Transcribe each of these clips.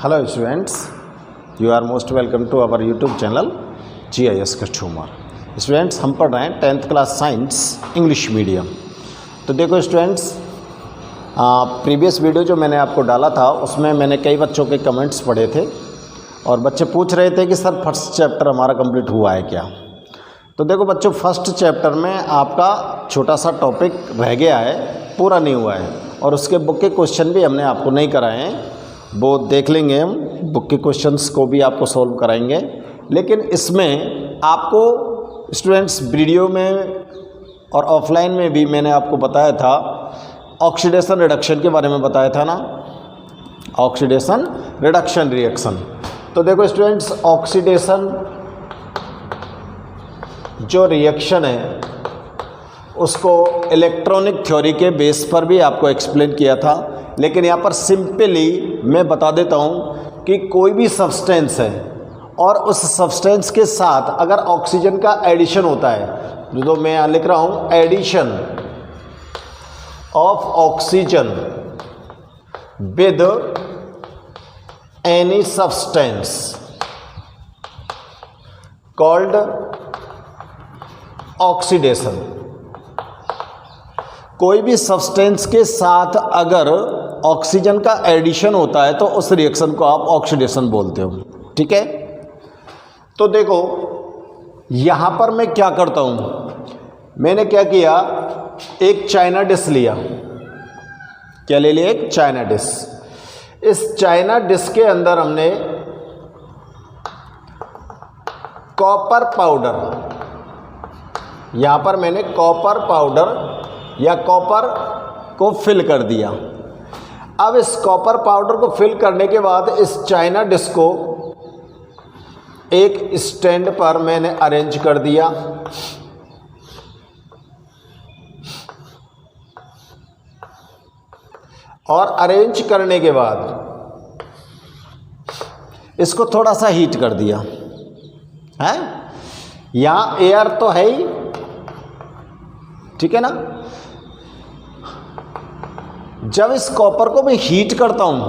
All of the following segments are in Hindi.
Hello students, you are most welcome to our YouTube channel GIS customer. Students हम पढ़ रहे हैं 10th class science English medium. तो देखो स्टूडेंट्स, प्रीवियस वीडियो जो मैंने आपको डाला था उसमें मैंने कई बच्चों के कमेंट्स पढ़े थे और बच्चे पूछ रहे थे कि सर फर्स्ट चैप्टर हमारा कंप्लीट हुआ है क्या। तो देखो बच्चों, फर्स्ट चैप्टर में आपका छोटा सा टॉपिक रह गया है, पूरा नहीं हुआ है और उसके बुक के क्वेश्चन भी हमने आपको नहीं कराए हैं, वो देख लेंगे हम, बुक के क्वेश्चंस को भी आपको सॉल्व कराएंगे। लेकिन इसमें आपको स्टूडेंट्स वीडियो में और ऑफलाइन में भी मैंने आपको बताया था, ऑक्सीडेशन रिडक्शन के बारे में बताया था ना, ऑक्सीडेशन रिडक्शन रिएक्शन। तो देखो स्टूडेंट्स, ऑक्सीडेशन जो रिएक्शन है उसको इलेक्ट्रॉनिक थ्योरी के बेस पर भी आपको एक्सप्लेन किया था, लेकिन यहाँ पर सिंपली मैं बता देता हूँ कि कोई भी सब्सटेंस है और उस सब्सटेंस के साथ अगर ऑक्सीजन का एडिशन होता है, तो मैं यहाँ लिख रहा हूँ addition of oxygen with any substance called oxidation. कोई भी सब्सटेंस के साथ अगर ऑक्सीजन का एडिशन होता है तो उस रिएक्शन को आप ऑक्सीडेशन बोलते हो, ठीक है। तो देखो यहाँ पर मैं क्या करता हूँ, मैंने क्या किया, एक चाइना डिश लिया। क्या ले लिया? एक चाइना डिश। इस चाइना डिश के अंदर हमने कॉपर पाउडर, यहाँ पर मैंने कॉपर पाउडर या कॉपर को फिल कर दिया। अब इस कॉपर पाउडर को फिल करने के बाद इस चाइना डिश को एक स्टैंड पर मैंने अरेंज कर दिया। और अरेंज करने के बाद इसको थोड़ा सा हीट कर दिया है। यहाँ एयर तो है ही, ठीक है ना। जब इस कॉपर को मैं हीट करता हूं,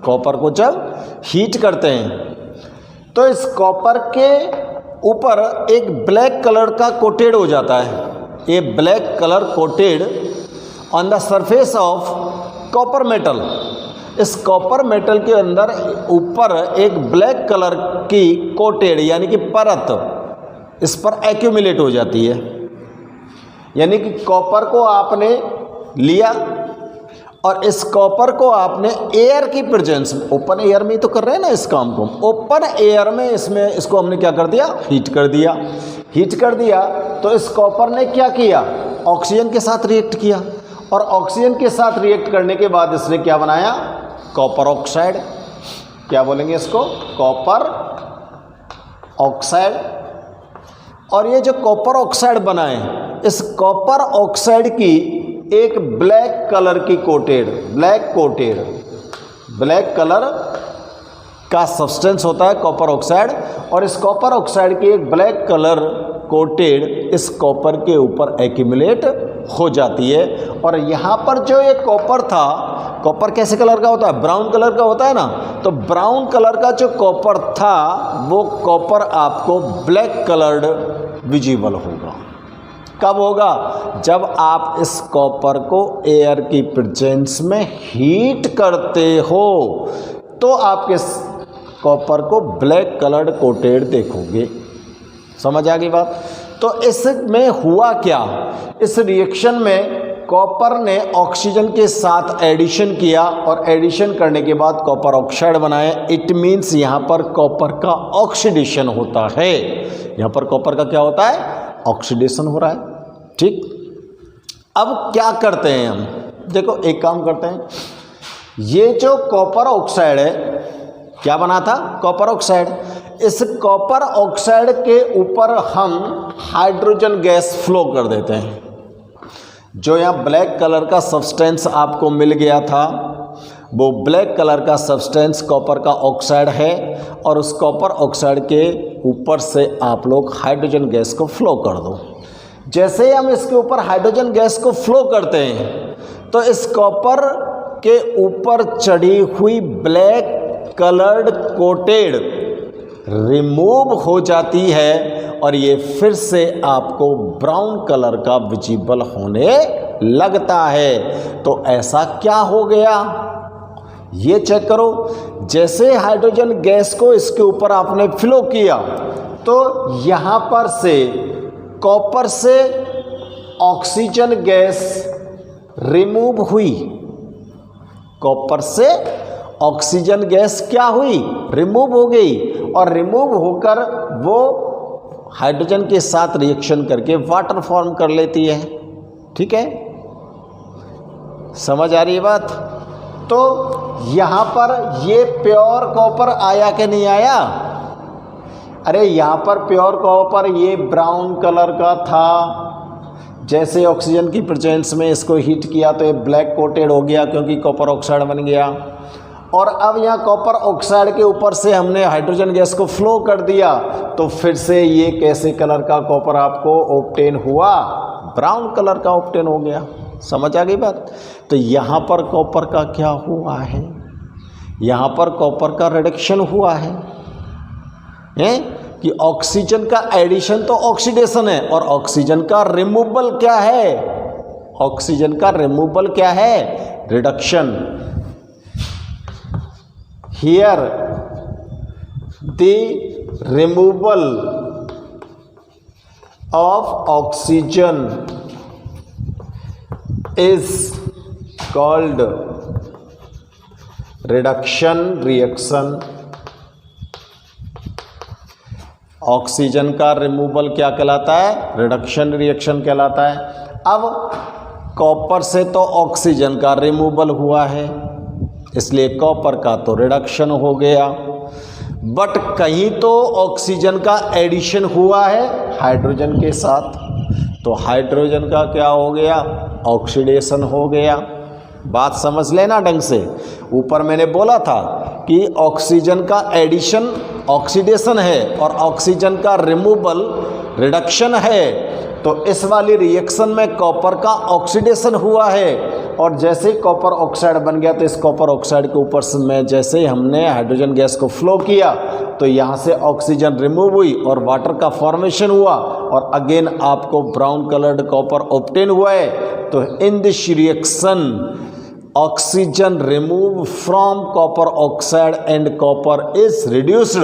कॉपर को जब हीट करते हैं तो इस कॉपर के ऊपर एक ब्लैक कलर का कोटेड हो जाता है। ये black colour coated on the surface of copper metal. इस कॉपर मेटल के अंदर ऊपर एक ब्लैक कलर की कोटेड यानी कि परत इस पर एक्यूमुलेट हो जाती है। यानी कि कॉपर को आपने लिया और इस कॉपर को आपने एयर की प्रेजेंस में, ओपन एयर में ही तो कर रहे हैं ना इस काम को, ओपन एयर में इसमें इसको हमने क्या कर दिया, हीट कर दिया। हीट कर दिया तो इस कॉपर ने क्या किया, ऑक्सीजन के साथ रिएक्ट किया और ऑक्सीजन के साथ रिएक्ट करने के बाद इसने क्या बनाया, कॉपर ऑक्साइड। क्या बोलेंगे इसको, कॉपर ऑक्साइड। और ये जो कॉपर ऑक्साइड बना है, इस कॉपर ऑक्साइड की एक ब्लैक कलर की कोटेड, ब्लैक कलर का सब्सटेंस होता है कॉपर ऑक्साइड, और इस कॉपर ऑक्साइड की एक ब्लैक कलर कोटेड इस कॉपर के ऊपर एक्यूमुलेट हो जाती है। और यहाँ पर जो ये कॉपर था, कॉपर कैसे कलर का होता है, ब्राउन कलर का होता है ना, तो ब्राउन कलर का जो कॉपर था वो कॉपर आपको ब्लैक कलर्ड विजिबल होगा। कब होगा, जब आप इस कॉपर को एयर की प्रेजेंस में हीट करते हो तो आप इस कॉपर को ब्लैक कलर्ड कोटेड देखोगे। समझ आ गई बात। तो इसमें हुआ क्या, इस रिएक्शन में कॉपर ने ऑक्सीजन के साथ एडिशन किया और एडिशन करने के बाद कॉपर ऑक्साइड बनाया। इट मीन्स यहाँ पर कॉपर का ऑक्सीडेशन होता है। यहाँ पर कॉपर का क्या होता है, ऑक्सीडेशन हो रहा है, ठीक। अब क्या करते हैं हम, देखो एक काम करते हैं, ये जो कॉपर ऑक्साइड है, क्या बना था, कॉपर ऑक्साइड। इस कॉपर ऑक्साइड के ऊपर हम हाइड्रोजन गैस फ्लो कर देते हैं। जो यहाँ ब्लैक कलर का सब्सटेंस आपको मिल गया था, वो ब्लैक कलर का सब्सटेंस कॉपर का ऑक्साइड है और उस कॉपर ऑक्साइड के ऊपर से आप लोग हाइड्रोजन गैस को फ्लो कर दो। जैसे ही हम इसके ऊपर हाइड्रोजन गैस को फ्लो करते हैं तो इस कॉपर के ऊपर चढ़ी हुई ब्लैक कलर्ड कोटेड रिमूव हो जाती है और ये फिर से आपको ब्राउन कलर का विजिबल होने लगता है। तो ऐसा क्या हो गया ये चेक करो। जैसे हाइड्रोजन गैस को इसके ऊपर आपने फ्लो किया तो यहाँ पर से कॉपर से ऑक्सीजन गैस रिमूव हुई, कॉपर से ऑक्सीजन गैस क्या हुई, रिमूव हो गई और रिमूव होकर वो हाइड्रोजन के साथ रिएक्शन करके वाटर फॉर्म कर लेती है। ठीक है, समझ आ रही है बात। तो यहाँ पर ये प्योर कॉपर आया कि नहीं आया? अरे यहाँ पर प्योर कॉपर ये ब्राउन कलर का था, जैसे ऑक्सीजन की प्रेजेंस में इसको हीट किया तो ये ब्लैक कोटेड हो गया क्योंकि कॉपर ऑक्साइड बन गया। और अब यहाँ कॉपर ऑक्साइड के ऊपर से हमने हाइड्रोजन गैस को फ्लो कर दिया तो फिर से ये कैसे कलर का कॉपर आपको ऑब्टेन हुआ, ब्राउन कलर का ऑब्टेन हो गया। समझ आ गई बात। तो यहाँ पर कॉपर का क्या हुआ है, यहाँ पर कॉपर का रिडक्शन हुआ है कि ऑक्सीजन का एडिशन तो ऑक्सीडेशन है और ऑक्सीजन का रिमूवल क्या है, ऑक्सीजन का रिमूवल क्या है, reduction. Here the removal of oxygen is called reduction reaction. Oxygen का रिमूवल क्या कहलाता है, रिडक्शन रिएक्शन कहलाता है। अब कॉपर से तो ऑक्सीजन का रिमूवल हुआ है इसलिए कॉपर का तो रिडक्शन हो गया, बट कहीं तो ऑक्सीजन का एडिशन हुआ है हाइड्रोजन के साथ, तो हाइड्रोजन का क्या हो गया, ऑक्सीडेशन हो गया। बात समझ लेना ढंग से। ऊपर मैंने बोला था कि ऑक्सीजन का एडिशन ऑक्सीडेशन है और ऑक्सीजन का रिमूवल रिडक्शन है। तो इस वाली रिएक्शन में कॉपर का ऑक्सीडेशन हुआ है और जैसे ही कॉपर ऑक्साइड बन गया तो इस कॉपर ऑक्साइड के ऊपर से में जैसे ही हमने हाइड्रोजन गैस को फ्लो किया तो यहाँ से ऑक्सीजन रिमूव हुई और वाटर का फॉर्मेशन हुआ और अगेन आपको ब्राउन कलर्ड कॉपर ऑब्टेन हुआ है। तो in this reaction oxygen removed from copper oxide and copper is reduced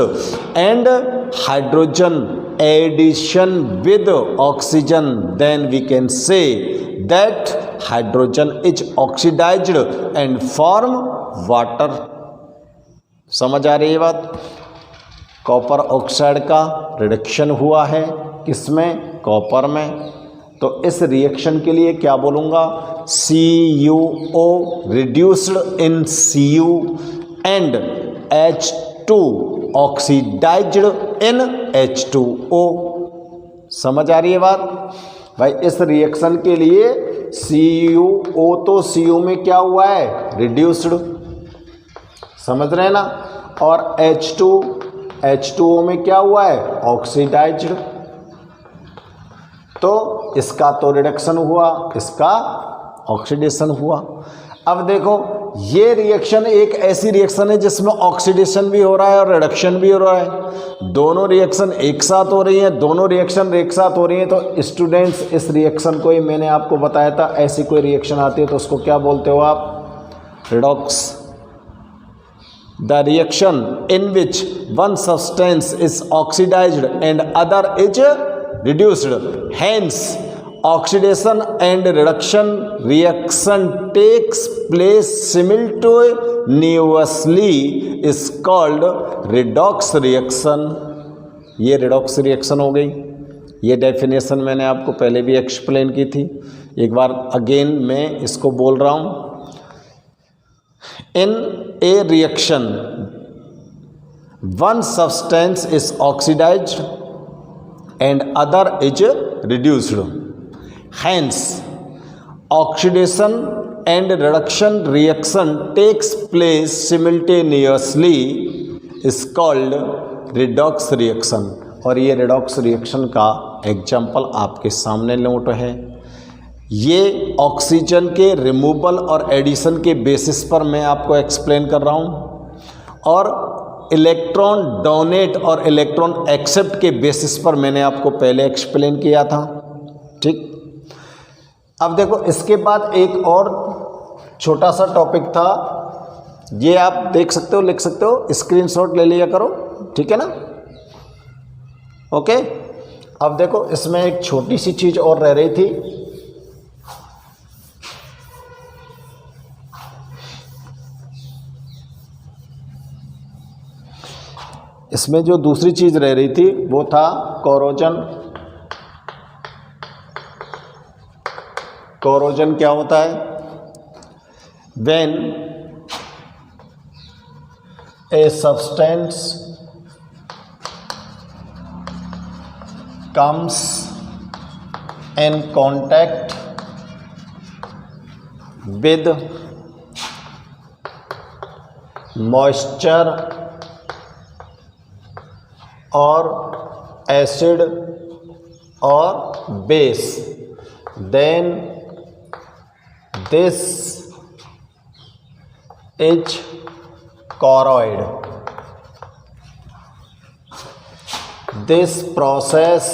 and hydrogen addition with oxygen, then we can say that hydrogen is oxidized and form water। समझ आ रही है बात। कॉपर ऑक्साइड का रिडक्शन हुआ है किसमें, कॉपर में। तो इस रिएक्शन के लिए क्या बोलूँगा, CuO reduced in Cu and H2 oxidised in H2O। समझ आ रही है बात भाई। इस रिएक्शन के लिए CuO तो Cu में क्या हुआ है, रिड्यूस्ड, समझ रहे हैं ना, और H2O में क्या हुआ है, ऑक्सीडाइज्ड। तो इसका तो रिडक्शन हुआ, इसका ऑक्सीडेशन हुआ। अब देखो ये रिएक्शन एक ऐसी रिएक्शन है जिसमें ऑक्सीडेशन भी हो रहा है और रिडक्शन भी हो रहा है, दोनों रिएक्शन एक साथ हो रही हैं, दोनों रिएक्शन एक साथ हो रही हैं। तो स्टूडेंट्स इस रिएक्शन को ही मैंने आपको बताया था, ऐसी कोई रिएक्शन आती है तो उसको क्या बोलते हो आप, redox. The reaction in which one substance is oxidised and other is reduced, hence oxidation and reduction reaction takes place simultaneously is called redox reaction। ये redox reaction हो गई। ये डेफिनेशन मैंने आपको पहले भी एक्सप्लेन की थी, एक बार अगेन मैं इसको बोल रहा हूँ। In a reaction one substance is oxidized and other is reduced, hence oxidation and reduction reaction takes place simultaneously is called redox reaction। और ये redox reaction का एग्जाम्पल आपके सामने नोट है। ये ऑक्सीजन के रिमूवल और एडिशन के बेसिस पर मैं आपको एक्सप्लेन कर रहा हूँ, और इलेक्ट्रॉन डोनेट और इलेक्ट्रॉन एक्सेप्ट के बेसिस पर मैंने आपको पहले एक्सप्लेन किया था। ठीक, अब देखो इसके बाद एक और छोटा सा टॉपिक था, ये आप देख सकते हो, लिख सकते हो, स्क्रीनशॉट ले लिया करो, ठीक है ना। ओके, अब देखो इसमें एक छोटी सी चीज़ और रह रही थी, इसमें जो दूसरी चीज़ रह रही थी वो था कोरोजन। कोरोजन क्या होता है? When a substance comes in contact with moisture or acid or base, then this is corroid. This process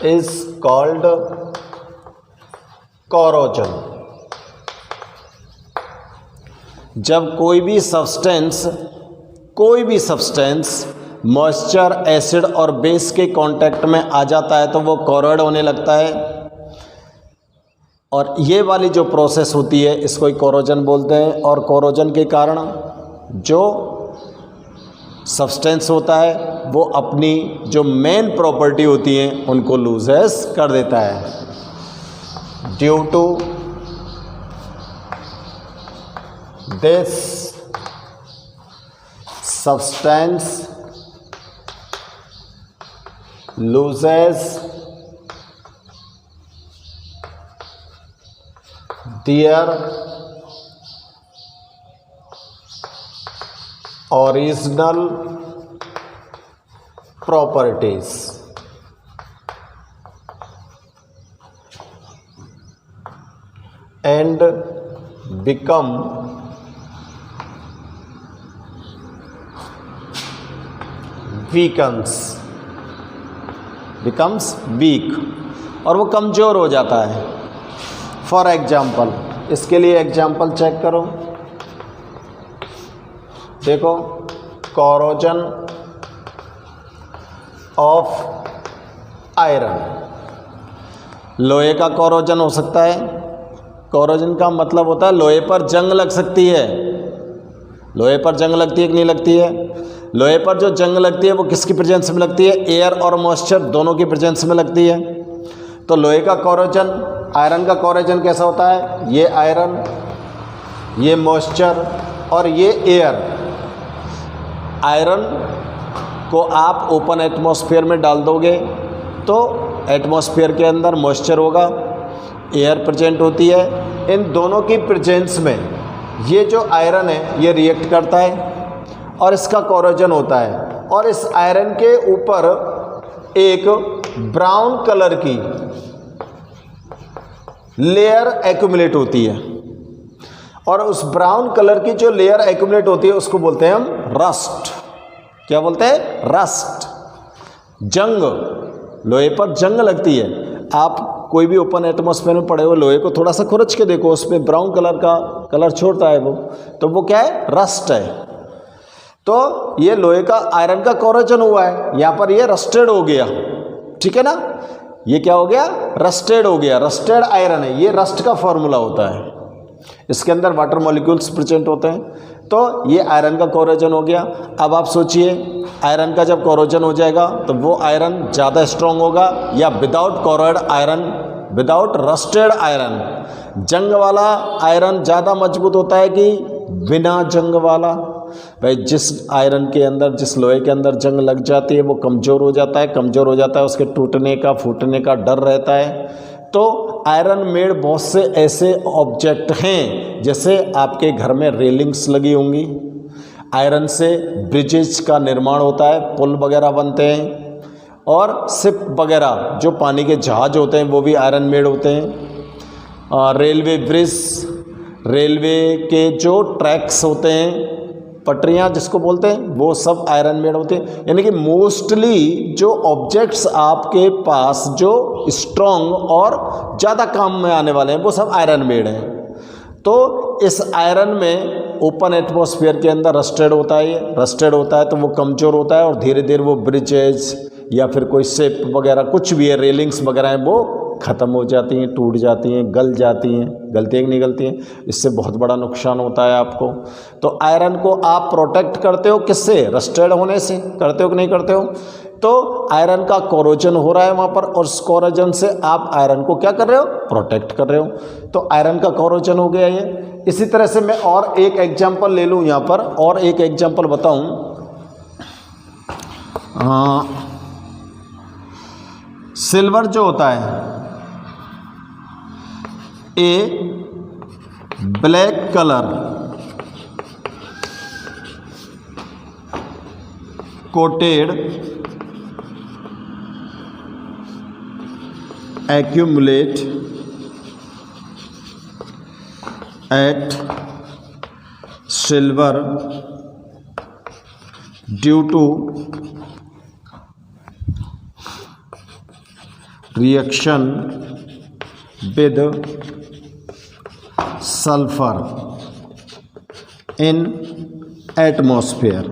is called corrosion. जब कोई भी सब्सटेंस मॉइस्चर, एसिड और बेस के कांटेक्ट में आ जाता है तो वो कोरोड होने लगता है, और ये वाली जो प्रोसेस होती है इसको ही कोरोजन बोलते हैं। और कोरोजन के कारण जो सब्सटेंस होता है वो अपनी जो मेन प्रॉपर्टी होती है उनको लूजेस कर देता है। Due to this substance loses their original properties and become becomes weak, और वो कमज़ोर हो जाता है। फॉर एग्जाम्पल, इसके लिए एग्जाम्पल चेक करो, देखो, कोरोजन ऑफ आयरन, लोहे का कोरोजन हो सकता है। कोरोजन का मतलब होता है लोहे पर जंग लग सकती है। लोहे पर जंग लगती है कि नहीं लगती है? लोहे पर जो जंग लगती है वो किसकी प्रेजेंस में लगती है? एयर और मॉइस्चर दोनों की प्रेजेंस में लगती है। तो लोहे का कोरोजन, आयरन का कोरोजन कैसा होता है? ये आयरन, ये मॉइस्चर और ये एयर। आयरन को आप ओपन एटमॉस्फेयर में डाल दोगे तो एटमॉस्फेयर के अंदर मॉइस्चर होगा, एयर प्रेजेंट होती है। इन दोनों की प्रेजेंस में ये जो आयरन है ये रिएक्ट करता है और इसका कोरोजन होता है, और इस आयरन के ऊपर एक ब्राउन कलर की लेयर एक्यूमुलेट होती है, और उस ब्राउन कलर की जो लेयर एक्यूमुलेट होती है उसको बोलते हैं हम रस्ट। क्या बोलते हैं? रस्ट। जंग, लोहे पर जंग लगती है। आप कोई भी ओपन एटमॉस्फेयर में पड़े हुए लोहे को थोड़ा सा खुरच के देखो, उसमें ब्राउन कलर का कलर छोड़ता है वो, तो वो क्या है? रस्ट है। तो ये लोहे का, आयरन का कोरोजन हुआ है, यहाँ पर ये रस्टेड हो गया, ठीक है ना। ये क्या हो गया? रस्टेड हो गया, रस्टेड आयरन है। ये रस्ट का फॉर्मूला होता है, इसके अंदर वाटर मॉलिक्यूल्स प्रेजेंट होते हैं। तो ये आयरन का कोरोजन हो गया। अब आप सोचिए, आयरन का जब कोरोजन हो जाएगा तो वो आयरन ज़्यादा स्ट्रॉन्ग होगा या without corrode iron, without rusted iron? जंग वाला आयरन ज़्यादा मजबूत होता है कि बिना जंग वाला? भाई जिस आयरन के अंदर, जिस लोहे के अंदर जंग लग जाती है वो कमज़ोर हो जाता है। कमज़ोर हो जाता है, उसके टूटने का, फूटने का डर रहता है। तो आयरन मेड बहुत से ऐसे ऑब्जेक्ट हैं, जैसे आपके घर में रेलिंग्स लगी होंगी, आयरन से ब्रिजेज का निर्माण होता है, पुल वगैरह बनते हैं, और शिप वगैरह जो पानी के जहाज होते हैं वो भी आयरन मेड होते हैं। रेलवे ब्रिज, रेलवे के जो ट्रैक्स होते हैं, पटरियाँ जिसको बोलते हैं, वो सब आयरन मेड होते हैं। यानी कि मोस्टली जो ऑब्जेक्ट्स आपके पास जो स्ट्रॉन्ग और ज़्यादा काम में आने वाले हैं वो सब आयरन मेड हैं। तो इस आयरन में ओपन एटमॉस्फेयर के अंदर रस्टेड होता है, ये रस्टेड होता है तो वो कमज़ोर होता है और धीरे धीरे वो ब्रिजेज या फिर कोई शिप वगैरह कुछ भी है, रेलिंग्स वगैरह हैं, वो ख़त्म हो जाती हैं, टूट जाती हैं, गल जाती हैं, गलती है कि नहीं गलती हैं, इससे बहुत बड़ा नुकसान होता है आपको। तो आयरन को आप प्रोटेक्ट करते हो किससे? रस्टेड होने से। करते हो कि नहीं करते हो? तो आयरन का कोरोजन हो रहा है वहाँ पर और उस कोरोजन से आप आयरन को क्या कर रहे हो? प्रोटेक्ट कर रहे हो। तो आयरन का कोरोजन हो गया ये। इसी तरह से मैं और एक एग्जाम्पल ले लूँ यहाँ पर, और एक एग्जाम्पल बताऊँ। सिल्वर जो होता है, a black colour coated accumulate at silver due to reaction with sulfur in atmosphere।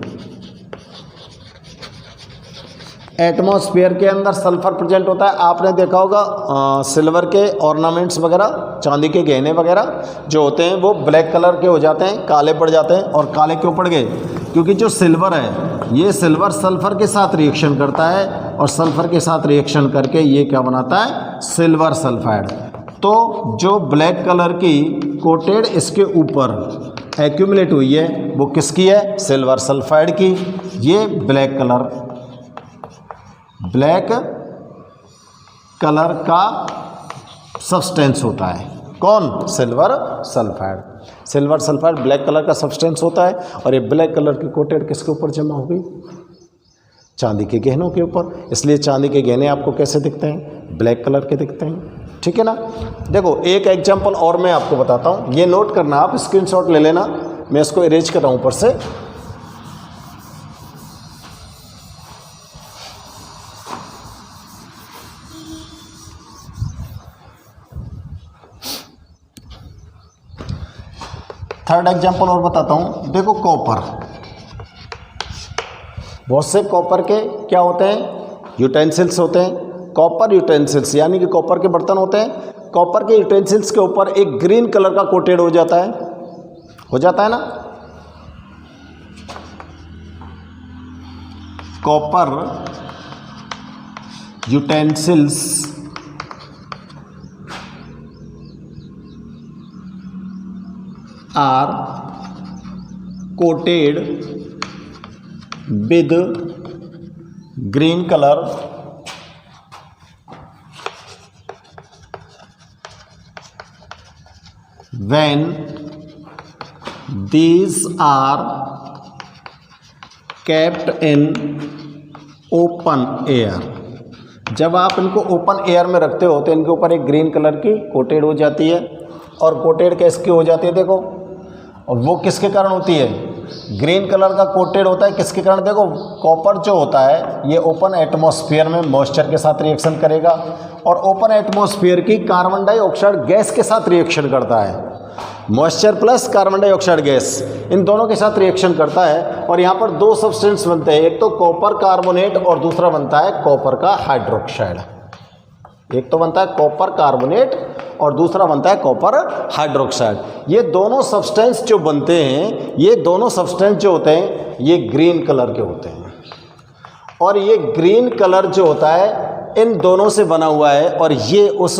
Atmosphere के अंदर सल्फर प्रेजेंट होता है। आपने देखा होगा सिल्वर के ऑर्नामेंट्स वगैरह, चांदी के गहने वगैरह जो होते हैं वो ब्लैक कलर के हो जाते हैं, काले पड़ जाते हैं। और काले क्यों पड़ गए? क्योंकि जो सिल्वर है ये सिल्वर सल्फर के साथ रिएक्शन करता है और सल्फर के साथ रिएक्शन करके ये क्या बनाता है? Silver sulphide. तो जो ब्लैक कलर की कोटेड इसके ऊपर एक्यूमुलेट हुई है वो किसकी है? सिल्वर सल्फाइड की। ये ब्लैक कलर का सब्सटेंस होता है। कौन? Silver sulphide. Silver sulphide black colour का सब्सटेंस होता है और ये ब्लैक कलर की कोटेड किसके ऊपर जमा हो गई? चांदी के गहनों के ऊपर। इसलिए चांदी के गहने आपको कैसे दिखते हैं? ब्लैक कलर के दिखते हैं। ठीक है ना। देखो एक एग्जांपल और मैं आपको बताता हूँ, ये नोट करना, आप स्क्रीनशॉट ले लेना। मैं इसको इरेज कर रहा हूँ ऊपर से। थर्ड एग्जांपल और बताता हूँ। देखो कॉपर, बहुत से कॉपर के क्या होते हैं? यूटेंसिल्स होते हैं। कॉपर यूटेंसिल्स यानी कि कॉपर के बर्तन होते हैं। कॉपर के यूटेंसिल्स के ऊपर एक ग्रीन कलर का कोटेड हो जाता है ना। Copper utensils are coated with green color when these are kept in open air। जब आप इनको ओपन एयर में रखते हो तो इनके ऊपर एक ग्रीन कलर की कोटेड हो जाती है। और कोटेड किसकी हो जाती है? देखो, और वो किसके कारण होती है? ग्रीन कलर का कोटेड होता है किसके कारण? देखो कॉपर जो होता है ये ओपन एटमॉस्फेयर में मॉइस्चर के साथ रिएक्शन करेगा और ओपन एटमॉस्फेयर की कार्बन डाइऑक्साइड गैस के साथ रिएक्शन करता है। Moisture plus carbon dioxide gas, इन दोनों के साथ रिएक्शन करता है और यहाँ पर दो सब्सटेंस बनते हैं। एक तो कॉपर कार्बोनेट और दूसरा बनता है कॉपर का हाइड्रोक्साइड। एक तो बनता है कॉपर कार्बोनेट और दूसरा बनता है कॉपर हाइड्रोक्साइड। ये दोनों सब्सटेंस जो बनते हैं, ये दोनों सब्सटेंस जो होते हैं ये ग्रीन कलर के होते हैं। और ये ग्रीन कलर जो होता है इन दोनों से बना हुआ है और ये उस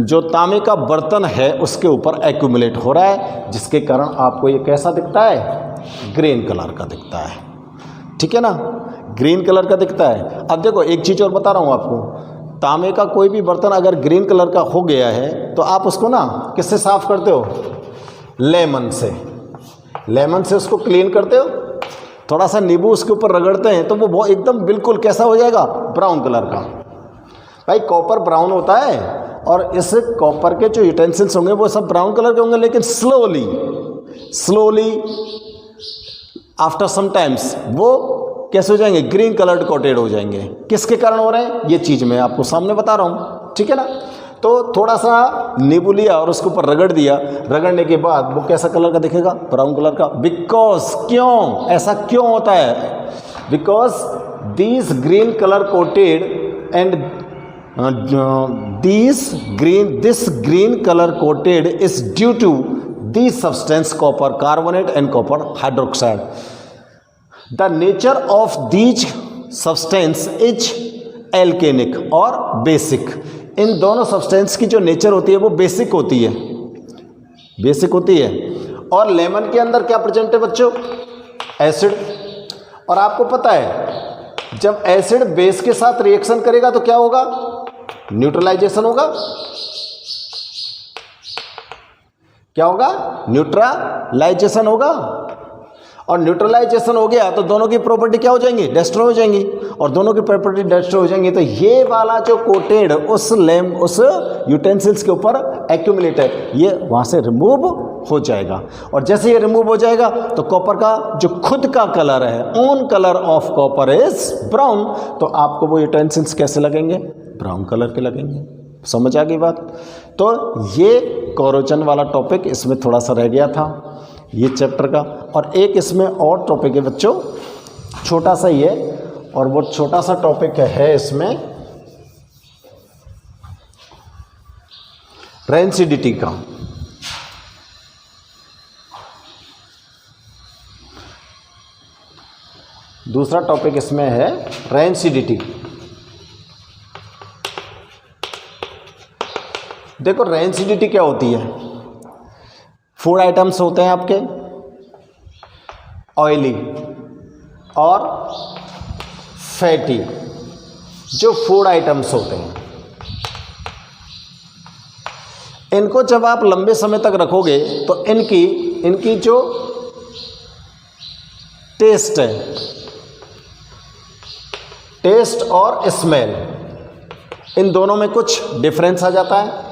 जो तांबे का बर्तन है उसके ऊपर एक्यूमुलेट हो रहा है, जिसके कारण आपको ये कैसा दिखता है? ग्रीन कलर का दिखता है। ठीक है ना, ग्रीन कलर का दिखता है। अब देखो एक चीज़ और बता रहा हूँ आपको, तांबे का कोई भी बर्तन अगर ग्रीन कलर का हो गया है तो आप उसको ना किससे साफ़ करते हो? लेमन से। लेमन से उसको क्लीन करते हो थोड़ा सा नींबू उसके ऊपर रगड़ते हैं तो वो बहुत एकदम बिल्कुल कैसा हो जाएगा, ब्राउन कलर का। भाई कॉपर ब्राउन होता है और इस कॉपर के जो यूटेंसिल्स होंगे वो सब ब्राउन कलर के होंगे, लेकिन स्लोली आफ्टर सम टाइम्स वो कैसे हो जाएंगे, ग्रीन कलर्ड कोटेड हो जाएंगे। किसके कारण हो रहे हैं, ये चीज़ मैं आपको सामने बता रहा हूँ, ठीक है ना। तो थोड़ा सा नींबू लिया और उसके ऊपर रगड़ दिया, रगड़ने के बाद वो कैसा कलर का दिखेगा, ब्राउन कलर का। बिकॉज क्यों ऐसा क्यों होता है, because this green colour coated and this green color coated is due to these substance copper carbonate and copper hydroxide. The nature of these substance is alkanic और basic. इन दोनों सब्सटेंस की जो नेचर होती है वो बेसिक होती है, और लेमन के अंदर क्या प्रेजेंट है बच्चों, एसिड। और आपको पता है जब एसिड बेस के साथ रिएक्शन करेगा तो क्या होगा, न्यूट्रलाइजेशन होगा। क्या होगा, न्यूट्रलाइजेशन होगा। और न्यूट्रलाइजेशन हो गया तो दोनों की प्रॉपर्टी क्या हो जाएंगी, डिस्ट्रॉय हो जाएंगी। और दोनों की प्रॉपर्टी डिस्ट्रॉय हो जाएंगी तो ये वाला जो कोटेड उस यूटेंसिल्स के ऊपर एक्यूमुलेट है, ये वहाँ से रिमूव हो जाएगा। और जैसे ये रिमूव हो जाएगा तो कॉपर का जो खुद का कलर है, own colour of copper is brown, तो आपको वो यूटेंसिल्स कैसे लगेंगे, ब्राउन कलर के लगेंगे। समझ आ गई बात। तो ये कोरोजन वाला टॉपिक इसमें थोड़ा सा रह गया था ये चैप्टर का। और एक इसमें और टॉपिक है बच्चों, छोटा सा ही है, और वो छोटा सा टॉपिक है इसमें रेंसिडिटी का। दूसरा टॉपिक इसमें है रेंसिडिटी। देखो रेंसिडिटी क्या होती है, फूड आइटम्स होते हैं आपके ऑयली और फैटी, जो फूड आइटम्स होते हैं इनको जब आप लंबे समय तक रखोगे तो इनकी जो टेस्ट है, टेस्ट और स्मेल, इन दोनों में कुछ डिफरेंस आ जाता है।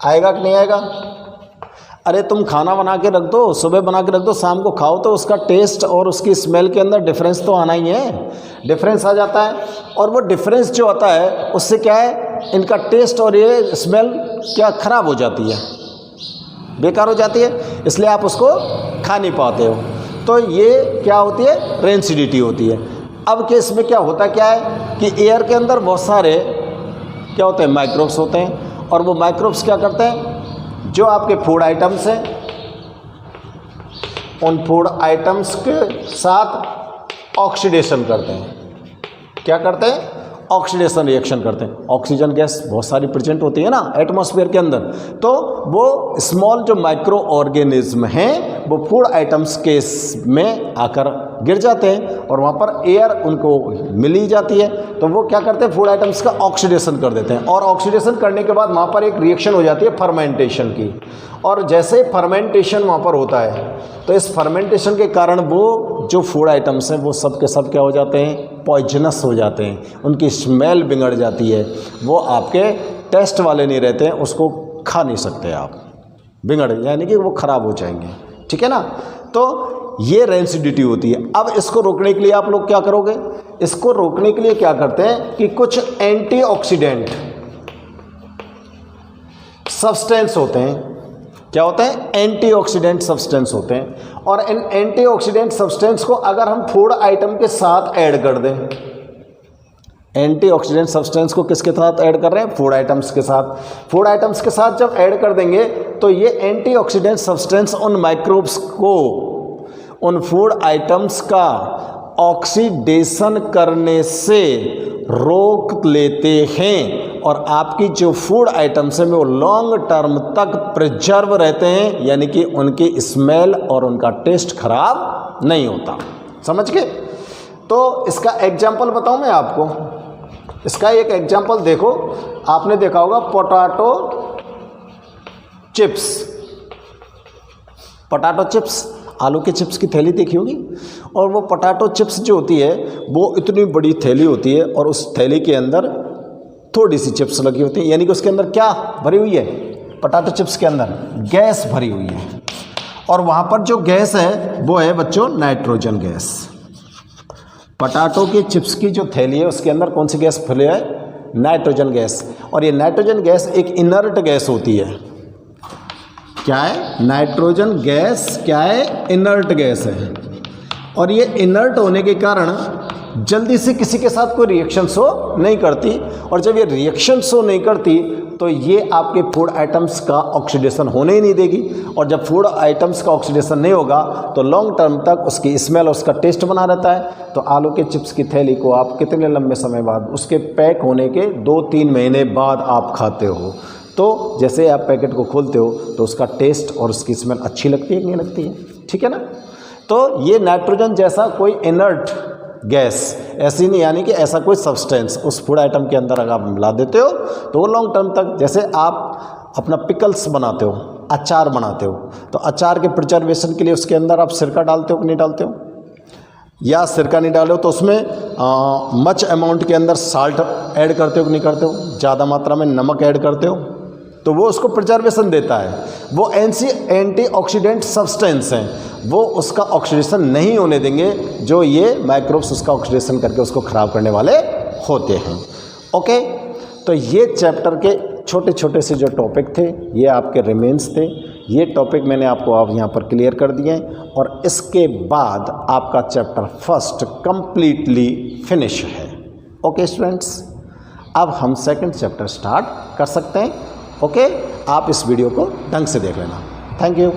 आएगा कि नहीं आएगा। अरे तुम खाना बना के रख दो, सुबह बना के रख दो, शाम को खाओ तो उसका टेस्ट और उसकी स्मेल के अंदर डिफरेंस तो आना ही है, डिफरेंस आ जाता है। और वो डिफरेंस जो आता है उससे क्या है, इनका टेस्ट और ये स्मेल क्या खराब हो जाती है, बेकार हो जाती है, इसलिए आप उसको खा नहीं पाते हो। तो ये क्या होती है, रेंसिडिटी होती है। अब के इसमें क्या होता क्या है कि एयर के अंदर बहुत सारे क्या होते हैं, माइक्रोब्स होते हैं। और वो माइक्रोब्स क्या करते हैं, जो आपके फूड आइटम्स हैं उन फूड आइटम्स के साथ ऑक्सीडेशन करते हैं। क्या करते हैं, ऑक्सीडेशन रिएक्शन करते हैं। ऑक्सीजन गैस बहुत सारी प्रेजेंट होती है ना एटमॉस्फेयर के अंदर, तो वो स्मॉल जो माइक्रो ऑर्गेनिज्म हैं वो फूड आइटम्स के में आकर गिर जाते हैं और वहाँ पर एयर उनको मिल ही जाती है, तो वो क्या करते हैं, फूड आइटम्स का ऑक्सीडेशन कर देते हैं। और ऑक्सीडेशन करने के बाद वहाँ पर एक रिएक्शन हो जाती है फर्मेंटेशन की। और जैसे फर्मेंटेशन वहाँ पर होता है तो इस फर्मेंटेशन के कारण वो जो फूड आइटम्स हैं वो सब के सब क्या हो जाते हैं, पॉइजनस हो जाते हैं, उनकी स्मेल बिगड़ जाती है, वो आपके टेस्ट वाले नहीं रहते हैं, उसको खा नहीं सकते आप, बिगड़ यानी कि वो ख़राब हो जाएंगे, ठीक है ना। तो ये रेंसिडिटी होती है। अब इसको रोकने के लिए आप लोग क्या करोगे, इसको रोकने के लिए क्या करते हैं कि कुछ एंटीऑक्सीडेंट सब्सटेंस होते हैं। क्या होते हैं, एंटीऑक्सीडेंट सब्सटेंस होते हैं। और इन एंटीऑक्सीडेंट सब्सटेंस को अगर हम फूड आइटम के साथ ऐड कर दें, एंटीऑक्सीडेंट सब्सटेंस को किसके साथ ऐड कर रहे हैं, फूड आइटम्स के साथ। फूड आइटम्स के साथ जब ऐड कर देंगे तो ये एंटीऑक्सीडेंट सब्सटेंस उन माइक्रोब्स को, उन फूड आइटम्स का ऑक्सीडेशन करने से रोक लेते हैं और आपकी जो फूड आइटम्स हैं वो लॉन्ग टर्म तक प्रिजर्व रहते हैं, यानी कि उनकी स्मेल और उनका टेस्ट खराब नहीं होता। समझ गए। तो इसका एग्जाम्पल बताऊं मैं आपको, इसका एक एग्जाम्पल देखो, आपने देखा होगा पोटैटो चिप्स। पोटैटो चिप्स आलू के चिप्स की थैली देखी होगी, और वो पोटैटो चिप्स जो होती है वो इतनी बड़ी थैली होती है और उस थैली के अंदर थोड़ी सी चिप्स लगी होती है, यानी कि उसके अंदर क्या भरी हुई है, पोटैटो चिप्स के अंदर गैस भरी हुई है, और वहाँ पर जो गैस है वो है बच्चों नाइट्रोजन गैस। पोटैटो के चिप्स की जो थैली है उसके अंदर कौन सी गैस भरी है, नाइट्रोजन गैस, और ये नाइट्रोजन गैस एक इनर्ट गैस होती है। क्या है, नाइट्रोजन गैस क्या है, इनर्ट गैस है, और ये इनर्ट होने के कारण जल्दी से किसी के साथ कोई रिएक्शन शो नहीं करती, और जब ये रिएक्शन शो नहीं करती तो ये आपके फूड आइटम्स का ऑक्सीडेशन होने ही नहीं देगी, और जब फूड आइटम्स का ऑक्सीडेशन नहीं होगा तो लॉन्ग टर्म तक उसकी स्मेल, उसका टेस्ट बना रहता है। तो आलू के चिप्स की थैली को आप कितने लंबे समय बाद, उसके पैक होने के 2-3 महीने बाद आप खाते हो, तो जैसे आप पैकेट को खोलते हो तो उसका टेस्ट और उसकी स्मेल अच्छी लगती है कि नहीं लगती है, ठीक है ना। तो ये नाइट्रोजन जैसा कोई इनर्ट गैस ऐसी नहीं, यानी कि ऐसा कोई सब्सटेंस उस फूड आइटम के अंदर अगर आप मिला देते हो तो वो लॉन्ग टर्म तक, जैसे आप अपना पिकल्स बनाते हो, अचार बनाते हो, तो अचार के प्रिजर्वेशन के लिए उसके अंदर आप सिरका डालते हो कि नहीं डालते हो, या सिरका नहीं डालो तो उसमें मच अमाउंट के अंदर साल्ट ऐड करते हो कि नहीं करते हो, ज़्यादा मात्रा में नमक ऐड करते हो, तो वो उसको प्रिजर्वेशन देता है। वो एंटीऑक्सीडेंट सब्सटेंस हैं, वो उसका ऑक्सीडेशन नहीं होने देंगे, जो ये माइक्रोब्स उसका ऑक्सीडेशन करके उसको ख़राब करने वाले होते हैं। ओके, तो ये चैप्टर के छोटे छोटे से जो टॉपिक थे ये आपके रिमेन्स थे, ये टॉपिक मैंने आपको अब यहाँ पर क्लियर कर दिए, और इसके बाद आपका चैप्टर फर्स्ट कंप्लीटली फिनिश है। ओके स्टूडेंट्स, अब हम सेकंड चैप्टर स्टार्ट कर सकते हैं। ओके, आप इस वीडियो को ढंग से देख लेना। Thank you.